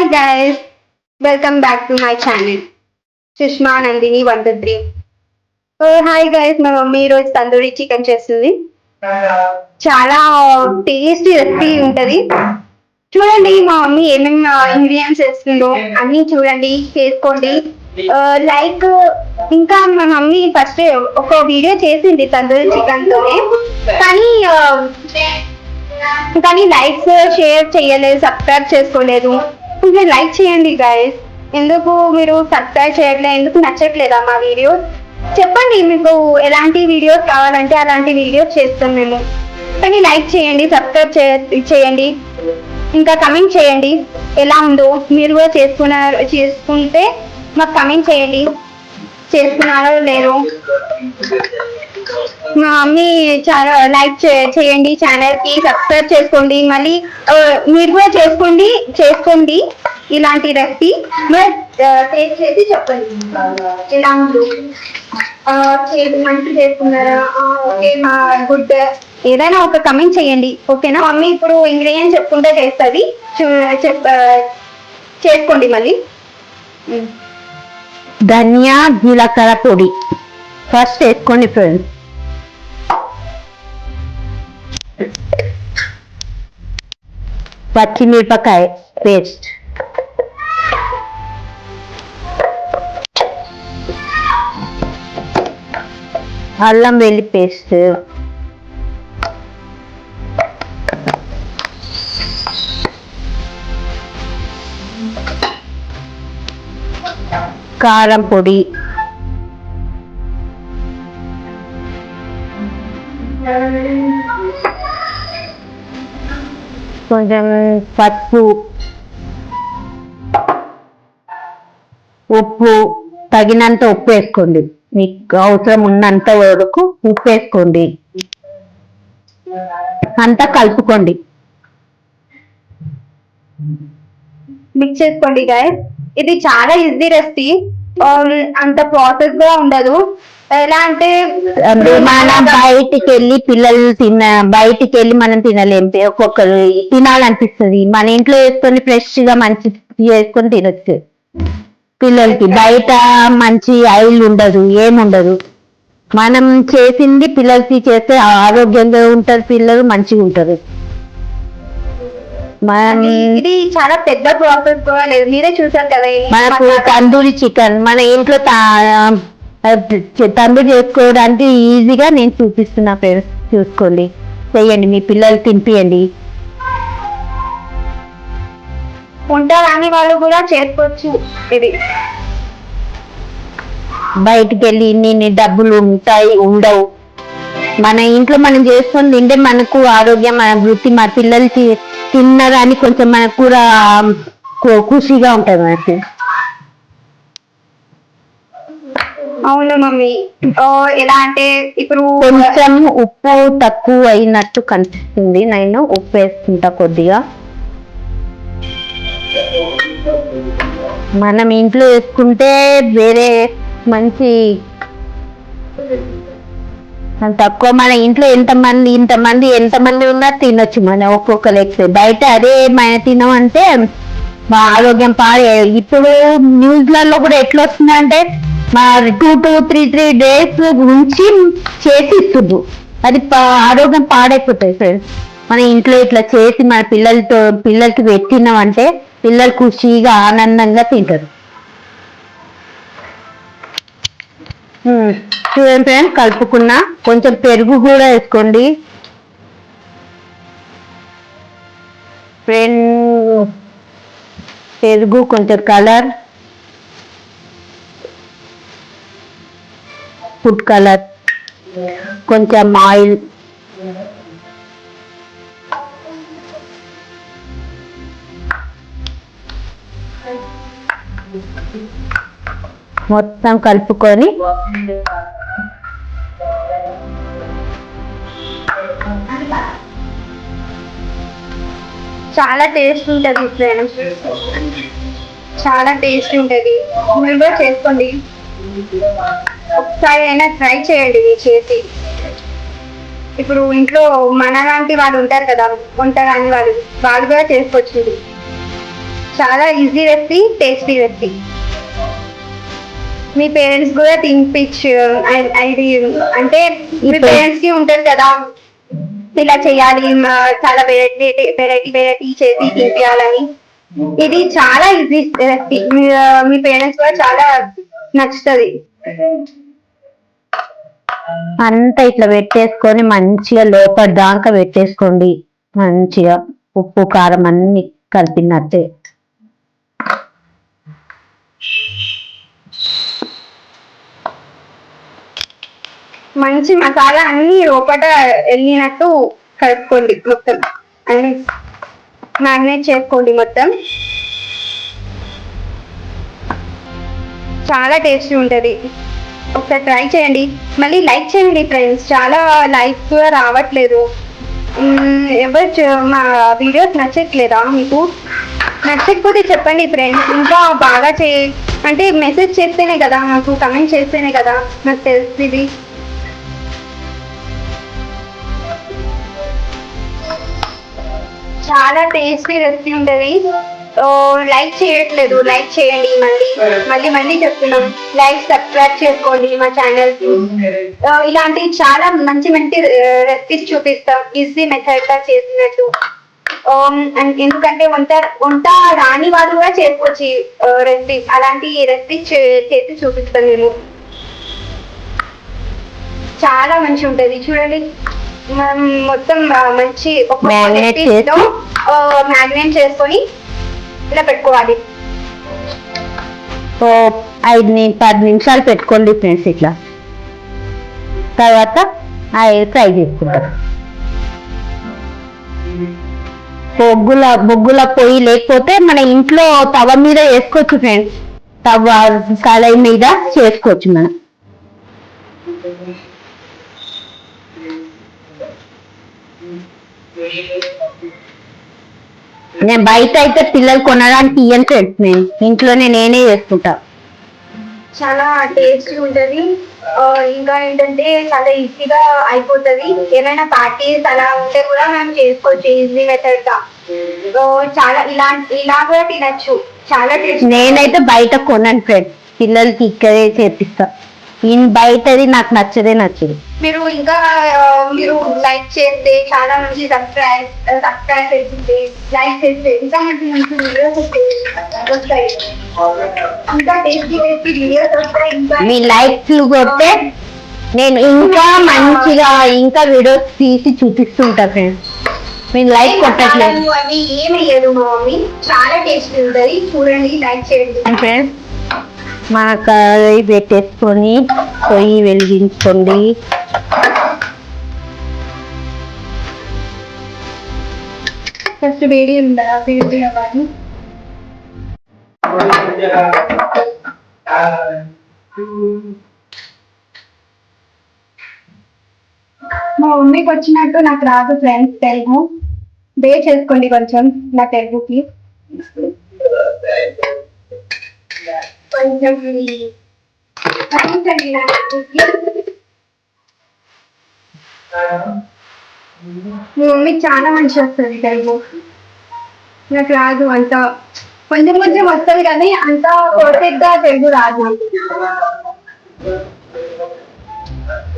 guys, welcome back to my channel. Sushma Nandini 123. Hi guys, మా mummy ఈరోజు tandoori chicken చేస్తుంది. చాలా టేస్టీ రెసిపీ ఉంటది. చూడండి మా మమ్మీ ఏమేమి ఇంగ్రీడియంట్స్ వేస్తుందో అన్ని చూడండి, చేసుకోండి. లైక్ ఇంకా మా మమ్మీ ఫస్ట్ ఒక వీడియో చేసింది తందూరి చికెన్ తోనే, కానీ లైక్స్ షేర్ చేయలేదు, సబ్స్క్రైబ్ చేసుకోలేదు. మీరు లైక్ చేయండి గైస్. ఎందుకు మీరు సబ్స్క్రైబ్ చేయట్లేదు? ఎందుకు నచ్చట్లేదా మా వీడియోస్? చెప్పండి, మీకు ఎలాంటి వీడియోస్ కావాలంటే అలాంటి వీడియోస్ చేస్తాం మేము. కానీ లైక్ చేయండి, సబ్స్క్రైబ్ చేయండి, ఇంకా కమెంట్ చేయండి ఎలా ఉందో. మీరు కూడా చేసుకుంటే మాకు కమెంట్ చేయండి, చేసుకున్నారో లేదో. మా మమ్మీ చాలా లైక్ చేయండి, ఛానల్ కి సబ్స్క్రైబ్ చేసుకోండి. మళ్ళీ మీరు కూడా చేసుకోండి ఇలాంటి రెసిపీ. టేస్ట్ చేసి చెప్పండి ఎలా ఉందో. మంచి చేసుకున్నారా, ఓకే మా గుడ్, ఏదైనా ఒక కమెంట్ చేయండి, ఓకేనా? మమ్మీ ఇప్పుడు ఇంగ్రీడియంట్స్ చెప్పుకుంటే చేస్తుంది, చేసుకోండి మళ్ళీ. ధనియా జీలకర్ర పొడి ఫస్ట్ వేసుకోండి ఫ్రెండ్స్. పచ్చిమిరపకాయ పేస్ట్, అల్లం వెల్లి పేస్ట్, కారం పొడి, కొంచెం పసుపు, ఉప్పు, తగినంత ఉప్పు వేసుకోండి. మీకు అవసరం ఉన్నంత వరకు ఉప్పు వేసుకోండి. అంతా కలుపుకోండి, మిక్స్ చేసుకోండి గాయస్. ఇది చాలా ఈజీ రెసిపీ, అంత ప్రాసెస్ గా ఉండదు. ఎలా అంటే మనం బయటికి వెళ్ళి మనం తినలేం. ఒక్కొక్కరు తినాలనిపిస్తుంది, మన ఇంట్లో వేసుకొని ఫ్రెష్ గా మంచి చేసుకొని తినొచ్చు. పిల్లలకి బయట మంచి ఆయిల్ ఉండదు, ఏముండదు. మనం చేసింది పిల్లలకి చేస్తే ఆరోగ్యంగా ఉంటారు, పిల్లలు మంచిగా ఉంటారు. ఇది చాలా పెద్ద ప్రాసెస్ కూడా లేదు, మీరే చూసారు కదా. మనకు తందూరి చికెన్ మన ఇంట్లో తందూరి చేసుకోవడానికి ఈజీగా నేను చూపిస్తున్నా ఫ్రెండ్స్, చూసుకోండి, చెయ్యండి, మీ పిల్లలు తినిపియండి. ఉంటారని వాళ్ళు కూడా చేసుకోవచ్చు. ఇది బయటికి వెళ్ళి ఇన్ని డబ్బులు ఉండవు. మన ఇంట్లో మనం చేసుకొని తింటే మనకు ఆరోగ్యం, మన వృత్తి, మన పిల్లలకి తిన్నదాన్ని కొంచెం మనకు కూడా ఖుషిగా ఉంటుంది మనకి. అవును మమ్మీ. ఎలా అంటే ఇప్పుడు కొంచెం ఉప్పు తక్కువ అయినట్టు కనిపిస్తుంది, నేను ఉప్పు వేసుకుంటా కొద్దిగా. మనం ఇంట్లో వేసుకుంటే వేరే మంచి తక్కువ. మన ఇంట్లో ఎంతమంది ఉన్నా తినొచ్చు మనం, ఒక్కొక్క లెక్క. బయట అదే మన తినమంటే మా ఆరోగ్యం పాడే. ఇప్పుడు న్యూస్లలో కూడా ఎట్లా వస్తుందంటే మా 2-3 డేస్ ఉంచి చేసి ఇస్తుంది. అది ఆరోగ్యం పాడైపోతుంది ఫ్రెండ్స్. మన ఇంట్లో ఇట్లా చేసి మన పిల్లలకి పెట్టినామంటే పిల్లలు ఖుషిగా ఆనందంగా తింటారు. చూడండి ఫ్రెండ్స్, కలుపుకున్నా. కొంచెం పెరుగు కూడా వేసుకోండి ఫ్రెండ్, పెరుగు, కొంచెం కలర్, ఫుడ్ కలర్, కొంచెం ఆయిల్, మొత్తం కలుపుకొని చాలా టేస్ట్ ఉంటుంది ఫ్రెండ్స్, చాలా టేస్ట్ ఉంటుంది. మీరు కూడా చేసుకోండి, ఒకసారి అయినా ట్రై చేయండి మీ చేసి. ఇప్పుడు ఇంట్లో మన లాంటి వాళ్ళు ఉంటారు కదా, వంట కాని వాళ్ళు కూడా చేసుకోవచ్చు. చాలా ఈజీ రెసిపీ, టేస్టీ రెసిపీ. మీ పేరెంట్స్ కూడా తినిపించు. అది అంటే మీ పేరెంట్స్ కి ఉంటుంది కదా, ఇలా చేయాలి, చాలా వెరైటీ వెరైటీ వెరైటీ చేసి తినిపించాలని. ఇది చాలా ఈజీ రెసిపీ, మీ పేరెంట్స్ కూడా చాలా నచ్చుతుంది. అంతా ఇట్లా పెట్టేసుకొని మంచిగా లోపల దాకా పెట్టేసుకోండి. మంచిగా ఉప్పు కారం అన్ని కలిపినట్టే. మంచి మసాలా అన్ని లోపల వెళ్ళినట్టు కలుపుకోండి, మొత్తం అన్ని మ్యారినేట్ చేసుకోండి మొత్తం. చాలా టేస్టీ ఉంటుంది, ఒకసారి ట్రై చేయండి. మళ్ళీ లైక్ చేయండి ఫ్రెండ్స్, చాలా లైక్స్ కూడా రావట్లేదు. మా వీడియోస్ నచ్చట్లేదా మీకు? నచ్చకపోతే చెప్పండి ఫ్రెండ్స్, ఇంకా బాగా అంటే మెసేజ్ చేస్తేనే కదా నాకు, కమెంట్ చేస్తేనే కదా నాకు తెలుస్తుంది. చాలా టేస్టీ రెసిపీ ఉంటుంది. లైక్ చేయట్లేదు, లైక్ చేయండి. మళ్ళీ మళ్ళీ చెప్తున్నాం, లైక్ సబ్స్క్రైబ్ చేసుకోండి మా ఛానల్ కి. ఇలాంటి చాలా మంచి మంచి రెసిపీస్ చూపిస్తాం, ఈజీ మెథడ్ గా చేసినట్టు. ఎందుకంటే వంట రాని వాళ్ళు కూడా చేసుకోవచ్చు రెసిపీ, అలాంటి రెసిపీ చేసి చూపిస్తాం నేను. చాలా మంచి ఉంటుంది చూడండి. మొత్తం మంచి మ్యాగ్నేట్ చేసుకొని ఇలా పెట్టుకోవాలి. 5-10 నిమిషాలు పెట్టుకోండి ఫ్రెండ్స్. ఇట్లా తర్వాత ఫ్రై చేసుకుంటారు. బొగ్గుల పొయ్యి లేకపోతే మన ఇంట్లో తవ మీద వేసుకోవచ్చు ఫ్రెండ్స్. తవ కళాయి మీద చేసుకోవచ్చు మనం. నేను బయట అయితే పిల్లలు కొనడానికి ఇయ్యను ఫ్రెండ్స్, నేను ఇంట్లోనే నేనే చేసుకుంటా. చాలా టేస్టీ ఉంటుంది. ఇంకా ఏంటంటే చాలా ఈజీగా అయిపోతుంది. ఏమైనా పార్టీస్ అలా ఉంటే కూడా మనం చేసుకోవచ్చు ఈజీ మెథడ్ గా. చాలా ఇలా కూడా తినచ్చు, చాలా టేస్టీ. నేనైతే బయట కొనను ఫ్రెండ్స్, పిల్లలకి ఇక్కడే చేపిస్తా. బయటది నాకు నచ్చదు. మీరు లైక్ చేస్తే చాలా మంచి సబ్స్క్రైబ్ చేసింది, లైక్ చేస్తే ఇంకా మంచి మంచి వీడియోస్ వస్తాయి, ఇంకా టేస్టీ టేస్టీ వీడియోస్ వస్తాయి. మీ లైక్స్ కొడితే నేను ఇంకా మంచిగా ఇంకా వీడియోస్ తీసి చూపిస్తుంటా ఫ్రెండ్స్. మీరు లైక్ కొట్టట్లేదు. అవి ఏమి లేదు మా మమ్మీ, చాలా టేస్టీ ఉంటుంది చూడండి, లైక్ చేయండి ఫ్రెండ్స్. మన కడాయి పెట్టేసుకొని పొయ్యి వెలిగించుకోండి. ఫస్ట్ వేడి ఉందా, వేడి అవ్వాలి. మా మమ్మీకి వచ్చినట్టు నాకు రాదు ఫ్రెండ్స్ తెలుగు. చేసుకోండి కొంచెం నా తెలుగుకి. కొంచెం మమ్మీ చాలా మంచి వస్తుంది తెలుగు, నాకు రాదు అంత. కొంచెం కొంచెం వస్తుంది కానీ అంత పర్ఫెక్ట్ గా తెలుగు రాదు.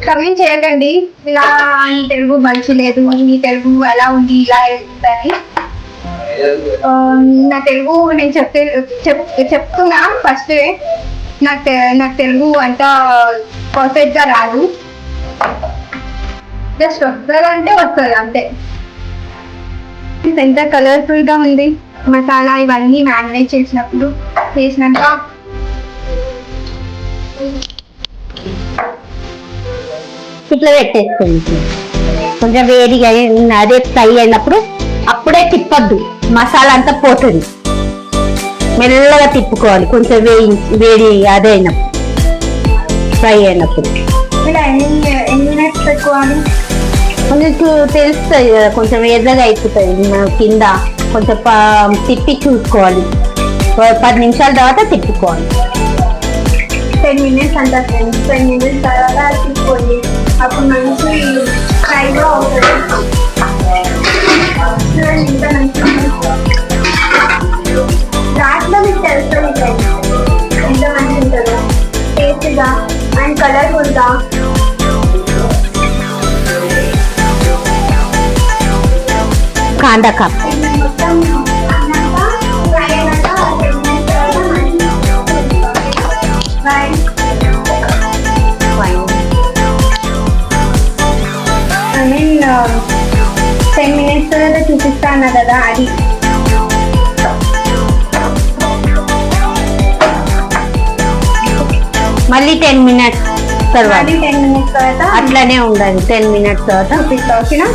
కమెంట్ చేయకండి ఇలా ఈ తెలుగు మంచి లేదు, ఈ తెలుగు ఎలా ఉంది, ఇలా అని. నా తెలుగు నేను చెప్తున్నా ఫస్ట్, నాకు తెలుగు అంత పర్ఫెక్ట్ గా రాదు. జస్ట్ వస్తుందంటే వస్తుంది అంతే. ఎంత కలర్ఫుల్ గా ఉంది మసాలా ఇవన్నీ మ్యారినేట్ చేసినాక. ఇట్లా పెట్టేసుకోండి. కొంచెం వేడిగా అదే ఫ్రై అయినప్పుడు అప్పుడే తిప్పద్దు, మసాలా అంతా పోతుంది. మెల్లగా తిప్పుకోవాలి కొంచెం వేడి అదే అయినప్పుడు, ఫ్రై అయినప్పుడు. ఎన్ని మినిట్స్ పెట్టుకోవాలి? కొంచెం తెలుస్తుంది కదా, కొంచెం ఎర్రగా అయిపోతుంది కింద. కొంచెం తిప్పి చూసుకోవాలి, 10 నిమిషాల తర్వాత తిప్పుకోవాలి. 10 minutes అంటారు ఫ్రెండ్స్. 10 minutes తర్వాత తిప్పుకోండి, అప్పుడు మంచి ఫ్రైగా అవుతుంది. కాందా కప్ మొత్తం అన్నాక ఫ్రై అయినాక 10 minutes తర్వాత ఐ మీన్ 10 minutes తర్వాత చూపిస్తాను కదా అది. మళ్ళీ 10 minutes తర్వాత అది 10 minutes తర్వాత అట్లానే ఉండాలి. 10 minutes తర్వాత చూపిస్తా ఓకేనా.